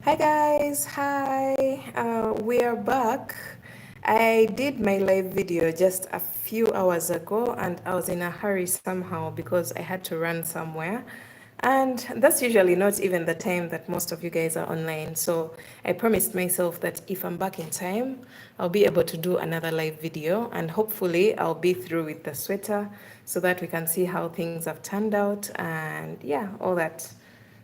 Hi guys, hi. We are back. I did my live video just a few hours ago and I was in a hurry somehow because I had to run somewhere. And that's usually not even the time that most of you guys are online. So I promised myself that if I'm back in time, I'll be able to do another live video and hopefully I'll be through with the sweater so that we can see how things have turned out and yeah, all that.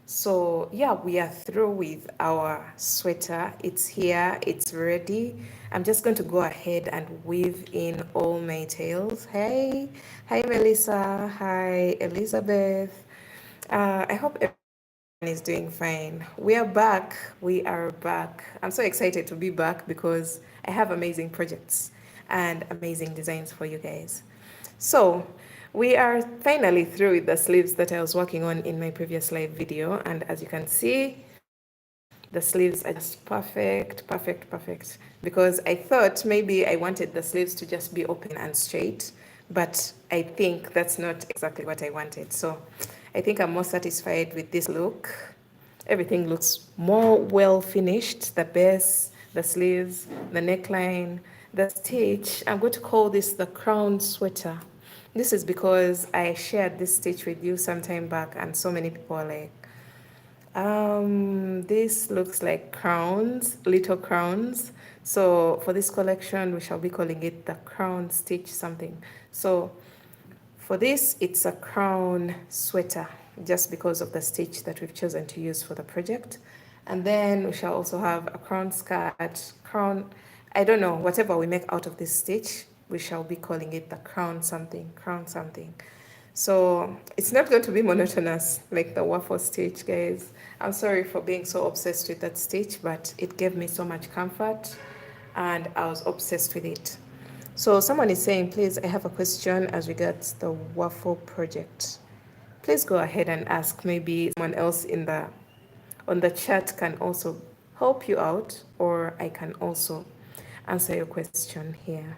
So yeah, we are through with our sweater. It's here, it's ready. I'm just going to go ahead and weave in all my tails. Hey, hi Melissa, hi Elizabeth. I hope everyone is doing fine. We are back. We are back. I'm so excited to be back because I have amazing projects and amazing designs for you guys. So we are finally through with the sleeves that I was working on in my previous live video. And as you can see, the sleeves are just perfect, perfect, perfect. Because I thought maybe I wanted the sleeves to just be open and straight, but I think that's not exactly what I wanted. So I think I'm more satisfied with this look. Everything looks more well finished, the base, the sleeves, the neckline, the stitch. I'm going to call this the crown sweater. This is because I shared this stitch with you some time back and so many people are like, this looks like crowns, little crowns. So for this collection, we shall be calling it the crown stitch something. So for this, it's a crown sweater, just because of the stitch that we've chosen to use for the project. And then we shall also have a crown skirt, crown, I don't know, whatever we make out of this stitch, we shall be calling it the crown something, crown something. So it's not going to be monotonous like the waffle stitch, guys. I'm sorry for being so obsessed with that stitch, but it gave me so much comfort and I was obsessed with it. So someone is saying, please, I have a question as regards the waffle project. Please go ahead and ask. Maybe someone else in the on the chat can also help you out, or I can also answer your question here.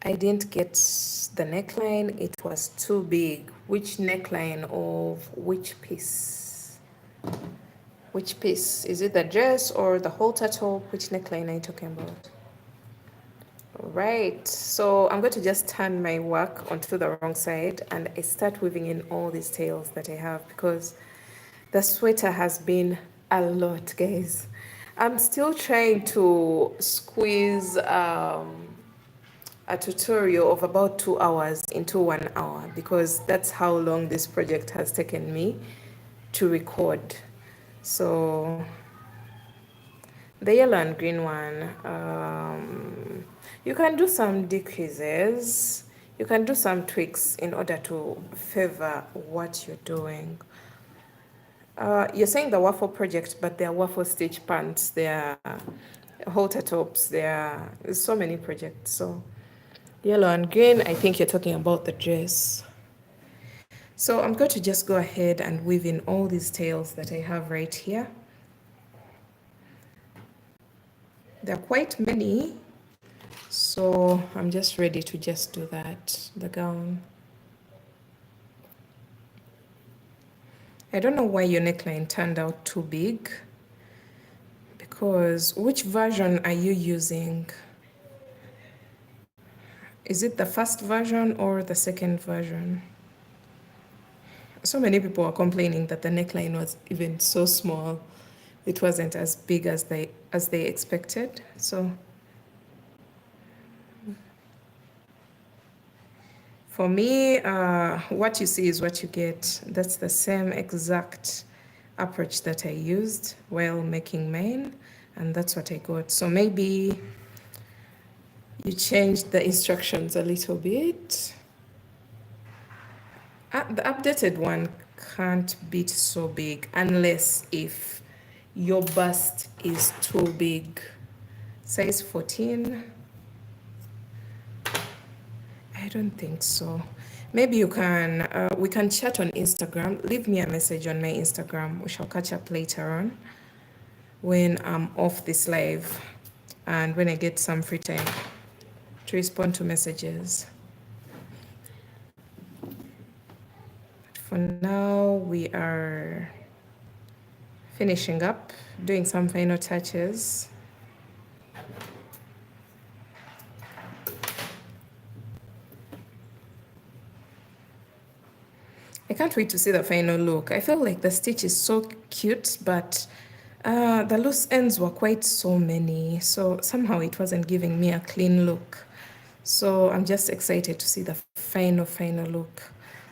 I didn't get the neckline. It was too big. Which neckline of which piece? Which piece? Is it the dress or the halter top? Which neckline are you talking about? Right, so I'm going to just turn my work onto the wrong side and I start weaving in all these tails that I have because the sweater has been a lot, guys. I'm still trying to squeeze a tutorial of about 2 hours into 1 hour because that's how long this project has taken me to record. So the yellow and green one, you can do some decreases, you can do some tweaks in order to favor what you're doing. You're saying the waffle project, but there are waffle stitch pants, there are halter tops, there are so many projects. So yellow and green, I think you're talking about the dress. So I'm going to just go ahead and weave in all these tails that I have right here. There are quite many, so I'm just ready to just do that, the gown. I don't know why your neckline turned out too big, because which version are you using? Is it the first version or the second version? So many people are complaining that the neckline was even so small. It wasn't as big as they expected. So for me, what you see is what you get. That's the same exact approach that I used while making mine, and that's what I got. So maybe you changed the instructions a little bit. The updated one can't be so big unless if your bust is too big. Size 14. I don't think so. Maybe you can, we can chat on Instagram. Leave me a message on my Instagram. We shall catch up later on when I'm off this live and when I get some free time to respond to messages. But for now, we are finishing up, doing some final touches. I can't wait to see the final look. I feel like the stitch is so cute, but the loose ends were quite so many, so somehow it wasn't giving me a clean look. So I'm just excited to see the final look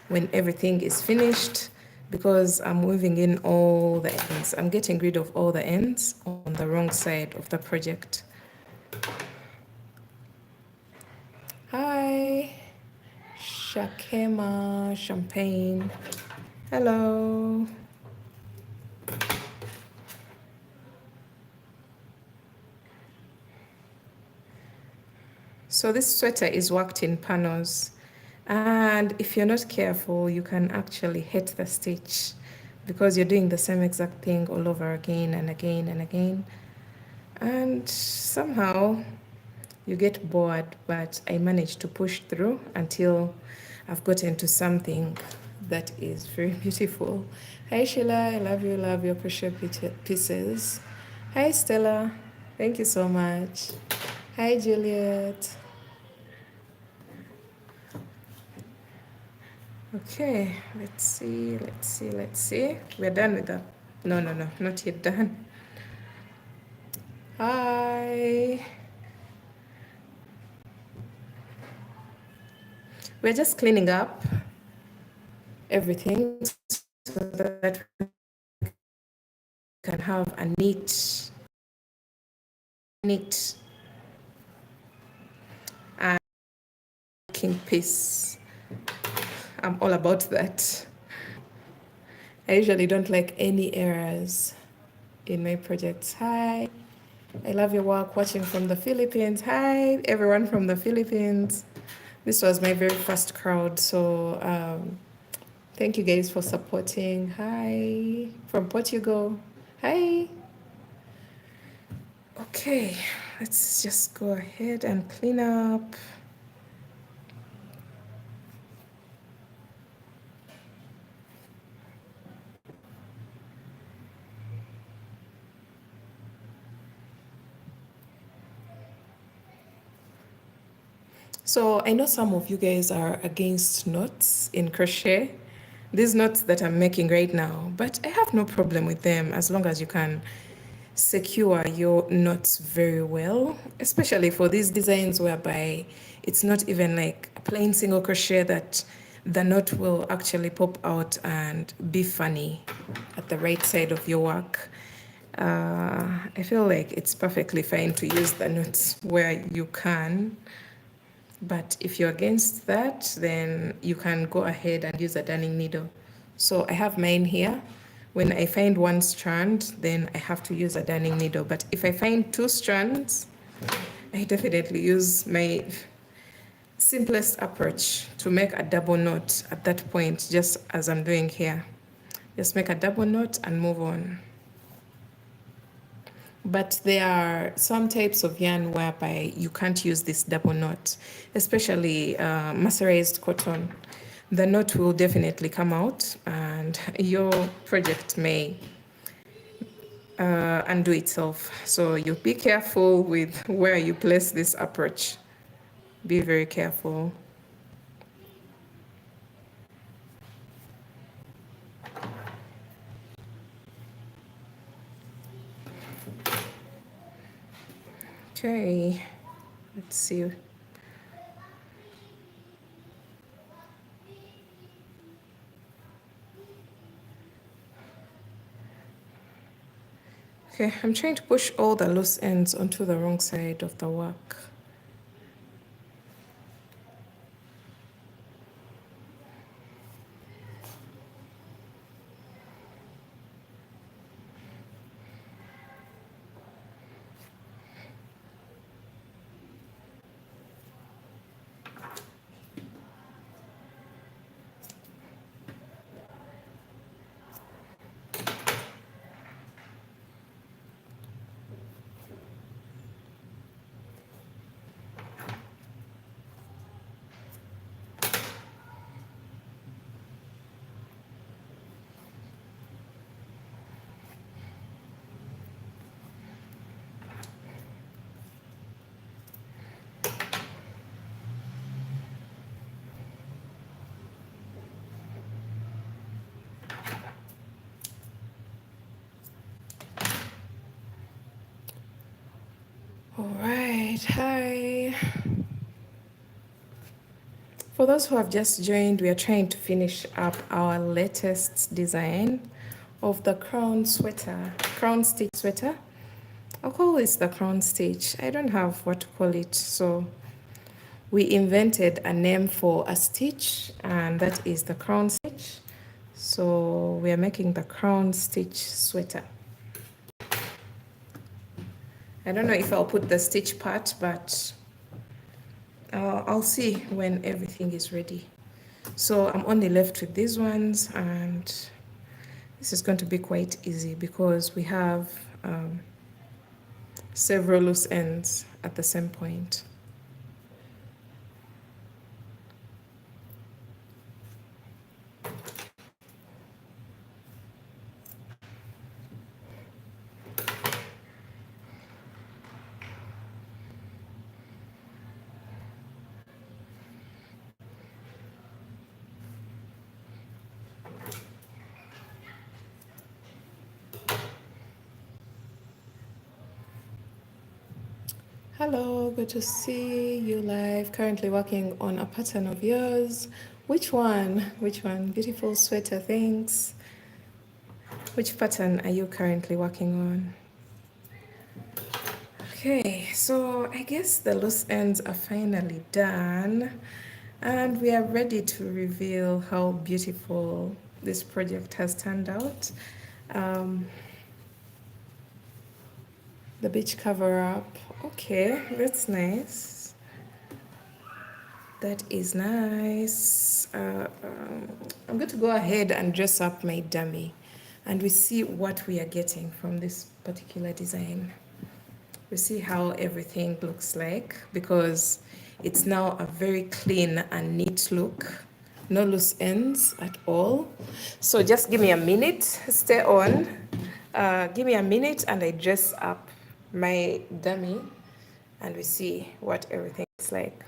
when everything is finished, because I'm weaving in all the ends. I'm getting rid of all the ends on the wrong side of the project. Hi, Shakema Champagne. Hello. So this sweater is worked in panels, and if you're not careful, you can actually hit the stitch because you're doing the same exact thing all over again and again and again. And somehow you get bored, but I managed to push through until I've gotten to something that is very beautiful. Hi Sheila, I love your crochet pieces. Hi Stella, thank you so much. Hi Juliet. Okay, let's see. We're done with that. No, not yet done. Hi. We're just cleaning up everything so that we can have a neat and looking piece. I'm all about that. I usually don't like any errors in my projects. Hi. I love your work, watching from the Philippines. Hi, everyone from the Philippines. This was my very first crowd, so thank you guys for supporting. Hi, from Portugal. Hi. Okay, let's just go ahead and clean up. So I know some of you guys are against knots in crochet, these knots that I'm making right now, but I have no problem with them as long as you can secure your knots very well, especially for these designs whereby it's not even like a plain single crochet, that the knot will actually pop out and be funny at the right side of your work. I feel like it's perfectly fine to use the knots where you can. But if you're against that, then you can go ahead and use a darning needle. So I have mine here. When I find one strand, then I have to use a darning needle. But if I find two strands, I definitely use my simplest approach to make a double knot at that point, just as I'm doing here. Just make a double knot and move on. But there are some types of yarn whereby you can't use this double knot, especially mercerized cotton. The knot will definitely come out and your project may undo itself. So you be careful with where you place this approach. Be very careful. Okay, let's see. Okay, I'm trying to push all the loose ends onto the wrong side of the work. right, hi. For those who have just joined, we are trying to finish up our latest design of the crown stitch sweater. I'll call this the crown stitch. I don't have what to call it, so we invented a name for a stitch, and that is the crown stitch. So we are making the crown stitch sweater. I don't know if I'll put the stitch part, but I'll see when everything is ready. So I'm only left with these ones, and this is going to be quite easy because we have several loose ends at the same point. Hello, good to see you live. Currently working on a pattern of yours. Which one? Which one? Beautiful sweater, thanks. Which pattern are you currently working on? Okay, so I guess the loose ends are finally done, and we are ready to reveal how beautiful this project has turned out. The beach cover up. Okay, that's nice. That is nice. I'm going to go ahead and dress up my dummy, and we see what we are getting from this particular design. We see how everything looks like, because it's now a very clean and neat look. No loose ends at all. So just give me a minute, stay on. Give me a minute and I dress up my dummy and we see what everything is like.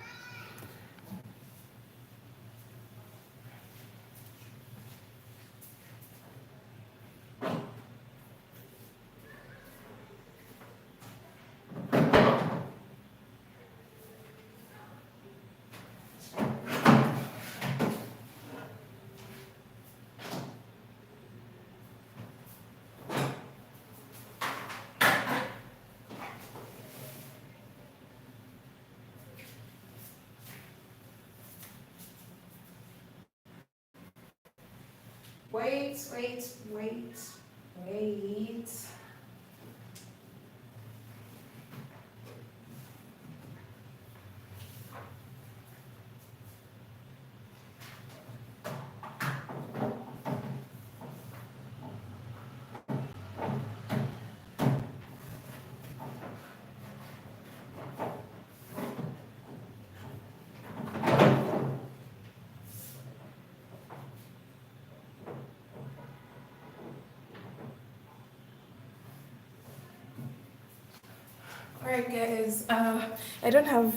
Wait. Alright guys, I don't have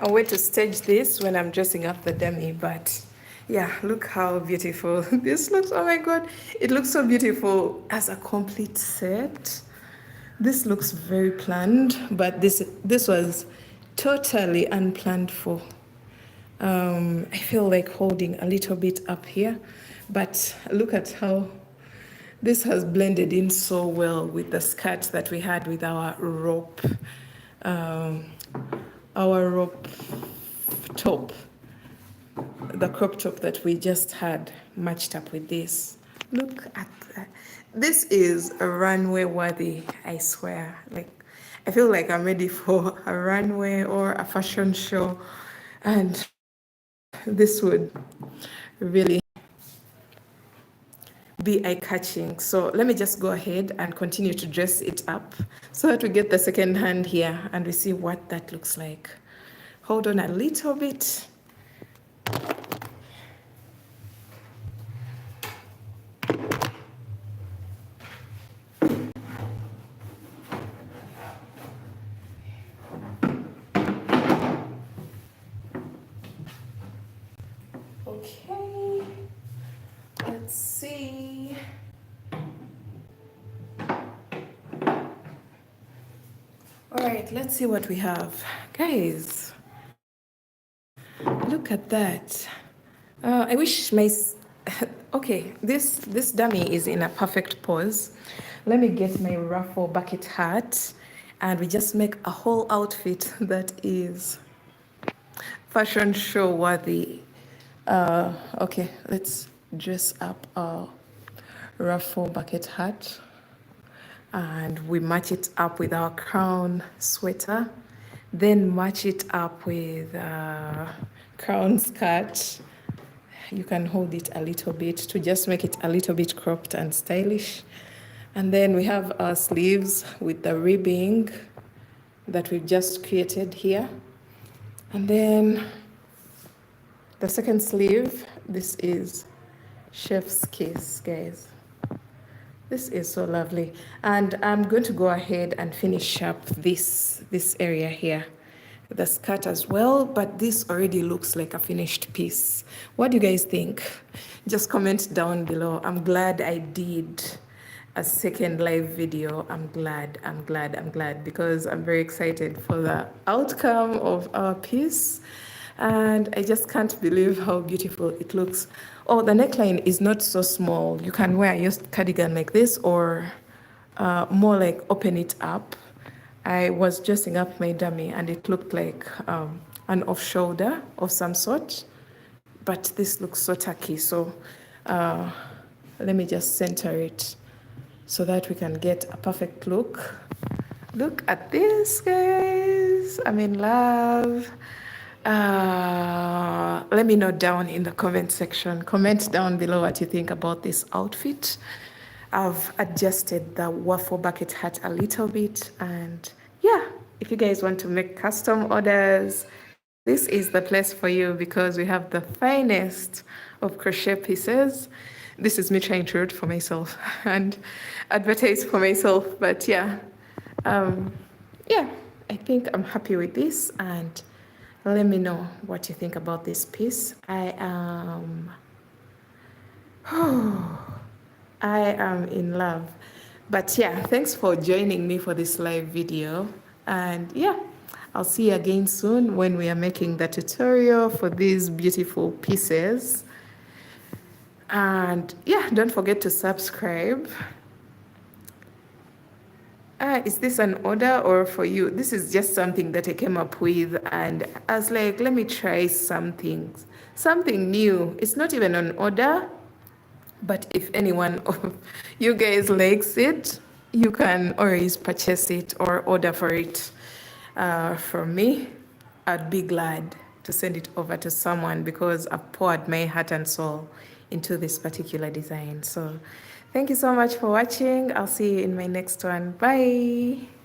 a way to stage this when I'm dressing up the dummy, but yeah, look how beautiful this looks. Oh my god, it looks so beautiful as a complete set. This looks very planned, but this was totally unplanned for. I feel like holding a little bit up here, but look at how this has blended in so well with the skirt that we had with um, our rope top, the crop top that we just had matched up with this. Look at that. This is a runway worthy, I swear. Like, I feel like I'm ready for a runway or a fashion show, and this would really be eye-catching. So let me just go ahead and continue to dress it up so that we get the second hand here and we see what that looks like. Hold on a little bit. Okay, let's see. All right, let's see what we have. Guys, look at that. I wish my... Okay, this dummy is in a perfect pose. Let me get my ruffle bucket hat and we just make a whole outfit that is fashion show worthy. Okay, let's dress up our ruffle bucket hat and we match it up with our crown sweater, then match it up with crown skirt. You can hold it a little bit to just make it a little bit cropped and stylish. And then we have our sleeves with the ribbing that we've just created here. And then the second sleeve, this is chef's kiss, guys. This is so lovely. And I'm going to go ahead and finish up this area here, the skirt as well, but this already looks like a finished piece. What do you guys think? Just comment down below. I'm glad I did a second live video. I'm glad because I'm very excited for the outcome of our piece. And I just can't believe how beautiful it looks. Oh, the neckline is not so small. You can wear your cardigan like this or more like open it up. I was dressing up my dummy and it looked like an off shoulder of some sort, but this looks so tacky. So let me just center it so that we can get a perfect look. Look at this, guys. I'm in love. Let me know down in the comment section. Comment down below what you think about this outfit. I've adjusted the waffle bucket hat a little bit, and yeah, if you guys want to make custom orders, this is the place for you because we have the finest of crochet pieces. This is me trying to root for myself and advertise for myself, but yeah, yeah, I think I'm happy with this, and let me know what you think about this piece. I am in love. But yeah, thanks for joining me for this live video. And yeah, I'll see you again soon when we are making the tutorial for these beautiful pieces. And yeah, don't forget to subscribe. Is this an order or for you? This is just something that I came up with, and I was like, let me try something new. It's not even an order, but if anyone of you guys likes it, you can always purchase it or order for it from me. I'd be glad to send it over to someone because I've poured my heart and soul into this particular design. So thank you so much for watching. I'll see you in my next one. Bye.